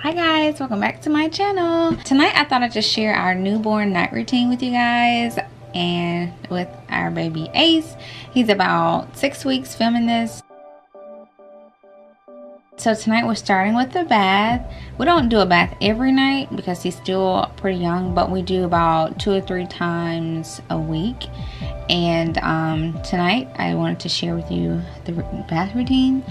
Hi guys, welcome back to my channel. Tonight I thought I'd just share our newborn night routine with you guys and with our baby Ace. He's about 6 weeks filming this. So tonight we're starting with the bath. We don't do a bath every night because he's still pretty young, but we do about 2 or 3 times a week. And tonight I wanted to share with you the bath routine.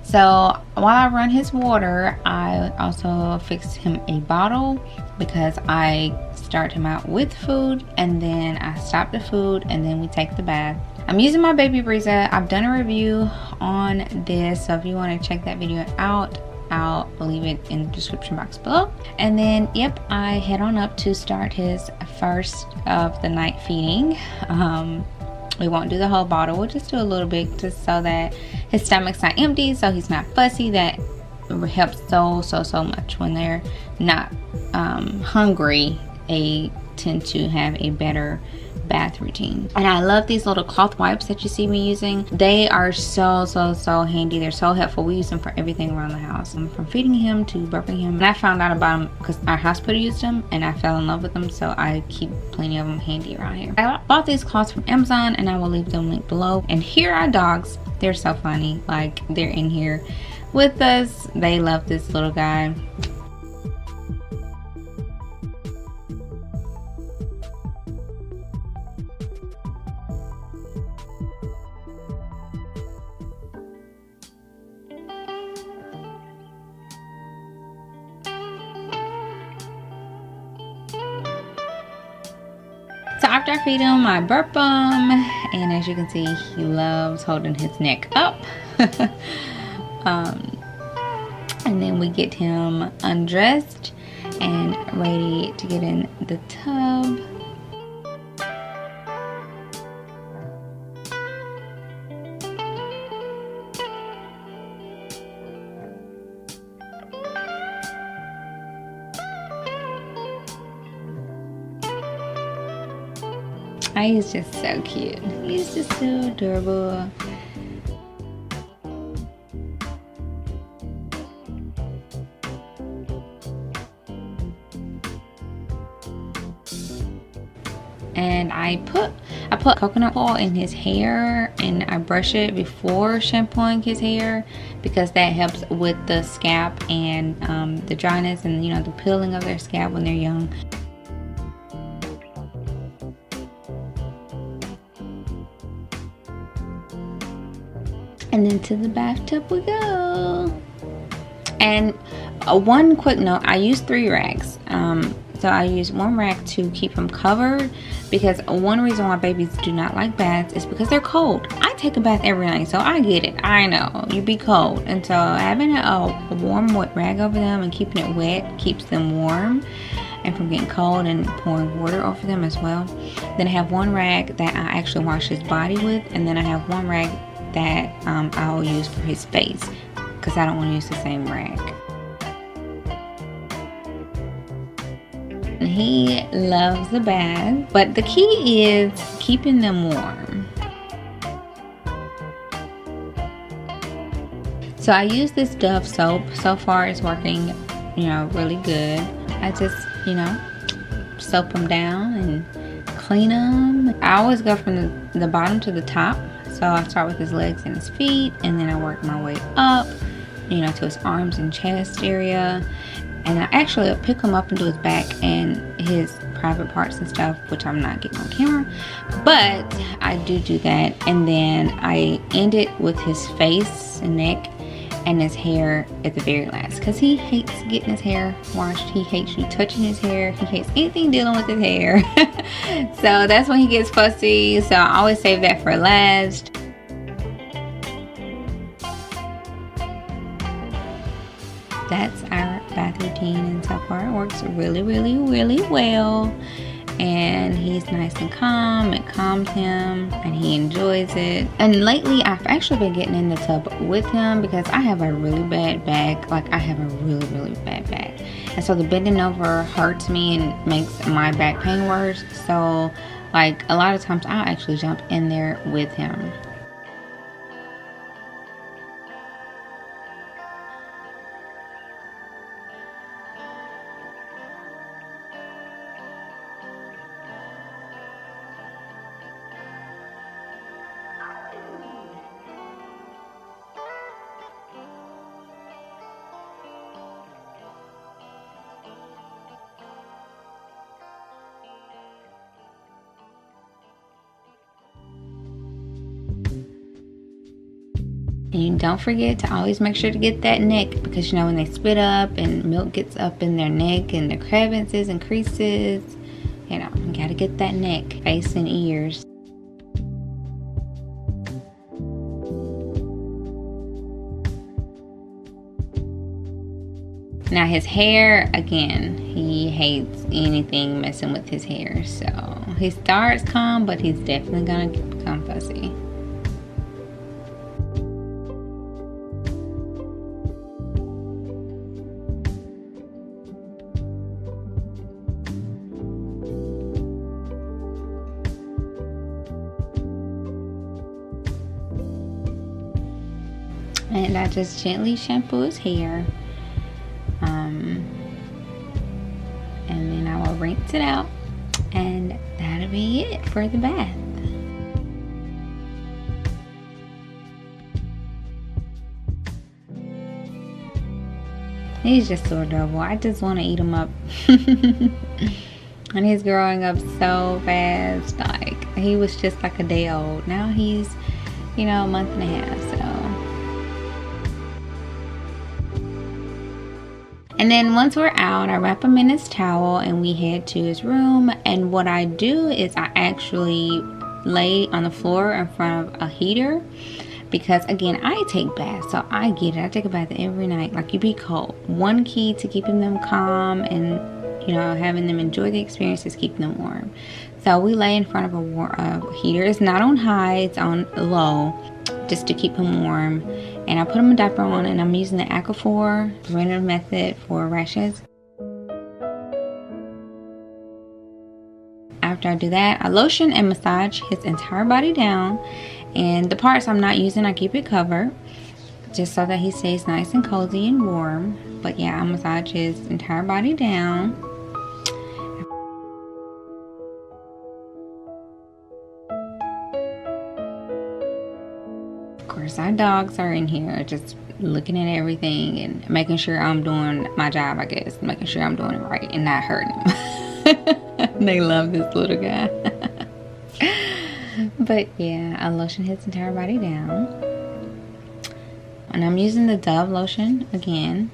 So while I run his water, I also fix him a bottle because I start him out with food and then I stop the food and then we take the bath. I'm using my baby Breeza. I've done a review on this, so if you want to check that video out, I'll leave it in the description box below. And then, yep, I head on up to start his first of the night feeding. We won't do the whole bottle. We'll just do a little bit just so that his stomach's not empty, so he's not fussy. That helps so much when they're not hungry. They tend to have a better bath routine. And I love these little cloth wipes that you see me using. They are so handy. They're so helpful. We use them for everything around the house, from feeding him to burping him. And I found out about them because our hospital used them and I fell in love with them, so I keep plenty of them handy around here. I bought these cloths from Amazon and I will leave them linked below. And here are dogs. They're so funny. Like, they're in here with us. They love this little guy. So after I feed him, I burp him, and as you can see, he loves holding his neck up. And then we get him undressed and ready to get in the tub. He's just so cute. He's just so adorable. And I put coconut oil in his hair and I brush it before shampooing his hair because that helps with the scalp and the dryness and, you know, the peeling of their scalp when they're young. And then to the bathtub we go. And one quick note, I use 3 rags. So I use 1 rag to keep him covered because one reason why babies do not like baths is because they're cold. I take a bath every night, so I get it. I know, you be cold. And so having a warm wet rag over them and keeping it wet keeps them warm and from getting cold, and pouring water over them as well. Then I have 1 rag that I actually wash his body with, and then I have 1 rag that I'll use for his face because I don't want to use the same rag. And he loves the bath, but the key is keeping them warm. So I use this Dove soap. So far it's working, you know, really good. I just, you know, soap them down and clean them. I always go from the bottom to the top. So I start with his legs and his feet, and then I work my way up, you know, to his arms and chest area. And I actually pick him up and do his back and his private parts and stuff, which I'm not getting on camera. But I do that, and then I end it with his face and neck and his hair at the very last, because he hates getting his hair washed. He hates you touching his hair. He hates anything dealing with his hair. So that's when he gets fussy. So I always save that for last. That's our bath routine, and so far it works really well. And he's nice and calm. It calms him and he enjoys it. And lately I've actually been getting in the tub with him because I have a really bad back. Like, I have a really bad back, and so the bending over hurts me and makes my back pain worse. So like, a lot of times I'll actually jump in there with him. And you don't forget to always make sure to get that neck, because you know when they spit up and milk gets up in their neck and their crevices and creases, you know, you gotta get that neck, face, and ears. Now his hair, again, he hates anything messing with his hair. So he starts calm, but he's definitely gonna become fussy. And I just gently shampoo his hair. And then I will rinse it out, and that'll be it for the bath. He's just so adorable. I just want to eat him up. And he's growing up so fast. Like, he was just like a day old. Now he's, you know, a month and a half. So. And then once we're out, I wrap him in his towel and we head to his room. And what I do is I actually lay on the floor in front of a heater, because again, I take baths, so I get it. I take a bath every night. Like, you be cold. One key to keeping them calm and, you know, having them enjoy the experience is keeping them warm. So we lay in front of a heater. It's not on high, it's on low, just to keep him warm. And I put him a diaper on, and I'm using the Aquaphor preventative method for rashes. After I do that, I lotion and massage his entire body down. And the parts I'm not using, I keep it covered, just so that he stays nice and cozy and warm. But yeah, I massage his entire body down. Of course, our dogs are in here just looking at everything and making sure I'm doing my job, I guess. Making sure I'm doing it right and not hurting them. They love this little guy. But yeah, I lotion his entire body down. And I'm using the Dove lotion again.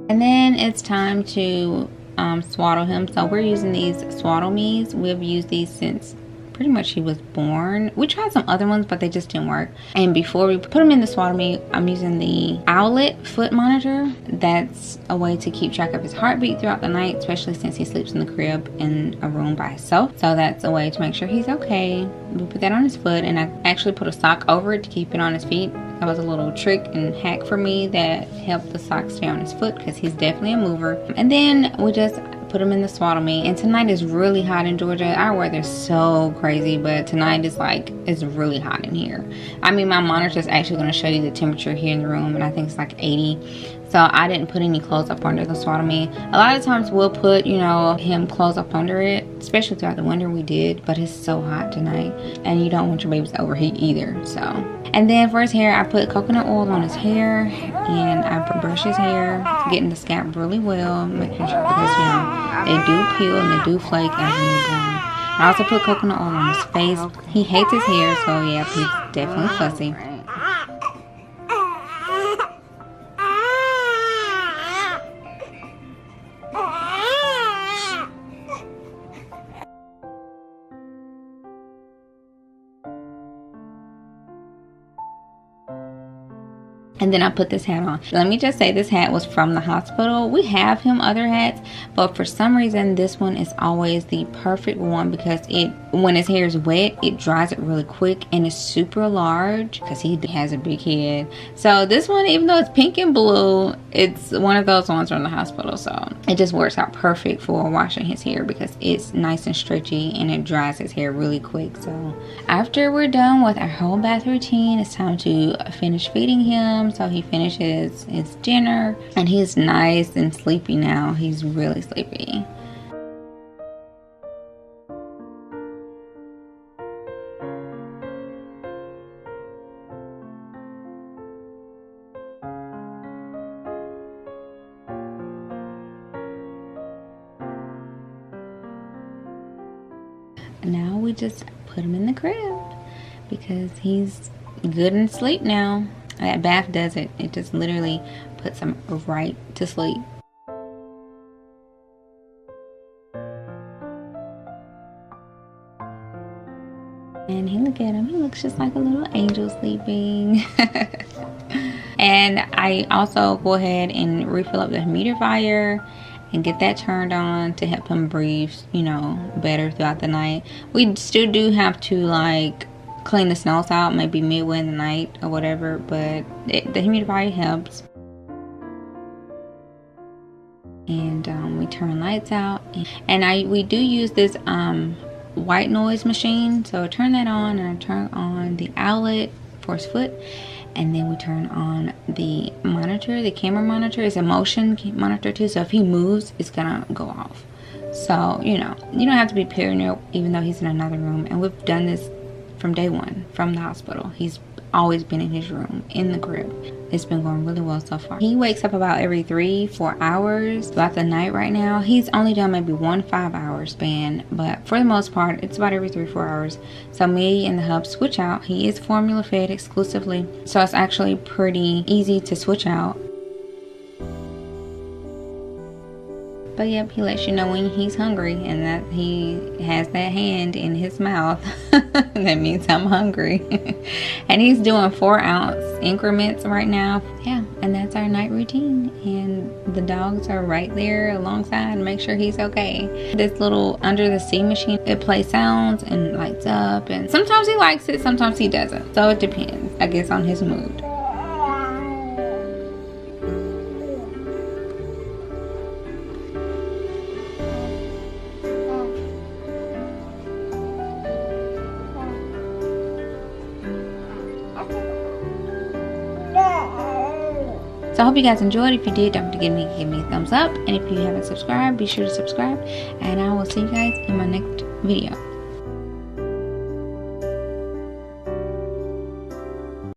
And then it's time to swaddle him. So we're using these Swaddle Me's. We've used these since pretty much he was born. We tried some other ones, but they just didn't work. And before we put him in the Swaddle Me, I'm using the Owlet foot monitor. That's a way to keep track of his heartbeat throughout the night, especially since he sleeps in the crib in a room by himself. So that's a way to make sure he's okay. We put that on his foot, and I actually put a sock over it to keep it on his feet. That was a little trick and hack for me that helped the sock stay on his foot, because he's definitely a mover. And then we just put him in the Swaddle Me. And tonight is really hot in Georgia. Our weather's so crazy, but tonight is like, it's really hot in here. I mean, my monitor is actually going to show you the temperature here in the room, and I think it's like 80. So I didn't put any clothes up under the Swaddle Me. A lot of times we'll put, you know, him clothes up under it, especially throughout the winter we did, but it's so hot tonight, and you don't want your babies to overheat either. So, and then for his hair, I put coconut oil on his hair, and I brush his hair, getting the scalp really well, making sure, because, you know, they do peel and they do flake as a newborn. I also put coconut oil on his face. He hates his hair, so yeah, he's definitely fussy. And then I put this hat on. Let me just say, this hat was from the hospital. We have him other hats, but for some reason this one is always the perfect one, because it, when his hair is wet, it dries it really quick, and it's super large because he has a big head. So this one, even though it's pink and blue, it's one of those ones from the hospital. So it just works out perfect for washing his hair, because it's nice and stretchy and it dries his hair really quick. So after we're done with our whole bath routine, it's time to finish feeding him. So he finishes his dinner, and he's nice and sleepy now. He's really sleepy. now we just put him in the crib because he's good and sleep now. That bath does it. It just literally puts him right to sleep. And look at him. He looks just like a little angel sleeping. And I also go ahead and refill up the humidifier and get that turned on to help him breathe, you know, better throughout the night. We still do have to like clean the smells out, maybe midway in the night or whatever, but the humidifier helps. And we turn lights out, and we do use this white noise machine, so I turn that on, and I turn on the outlet for his foot, and then we turn on the monitor. The camera monitor is a motion monitor too, so if he moves, it's gonna go off. So, you know, you don't have to be paranoid even though he's in another room. And we've done this from day one, from the hospital. He's always been in his room, in the crib. It's been going really well so far. He wakes up about every 3-4 hours throughout the night right now. He's only done maybe 1 5-hour span, but for the most part, it's about every 3-4 hours. So me and the hub switch out. He is formula fed exclusively, so it's actually pretty easy to switch out. But yep, he lets you know when he's hungry and that he has that hand in his mouth. That means I'm hungry. And he's doing 4-ounce increments right now. Yeah, and that's our night routine. And the dogs are right there alongside to make sure he's okay. This little under the sea machine, it plays sounds and lights up. And sometimes he likes it, sometimes he doesn't. So it depends, I guess, on his mood. So I hope you guys enjoyed. If you did, don't forget to give me a thumbs up. And if you haven't subscribed, be sure to subscribe. And I will see you guys in my next video.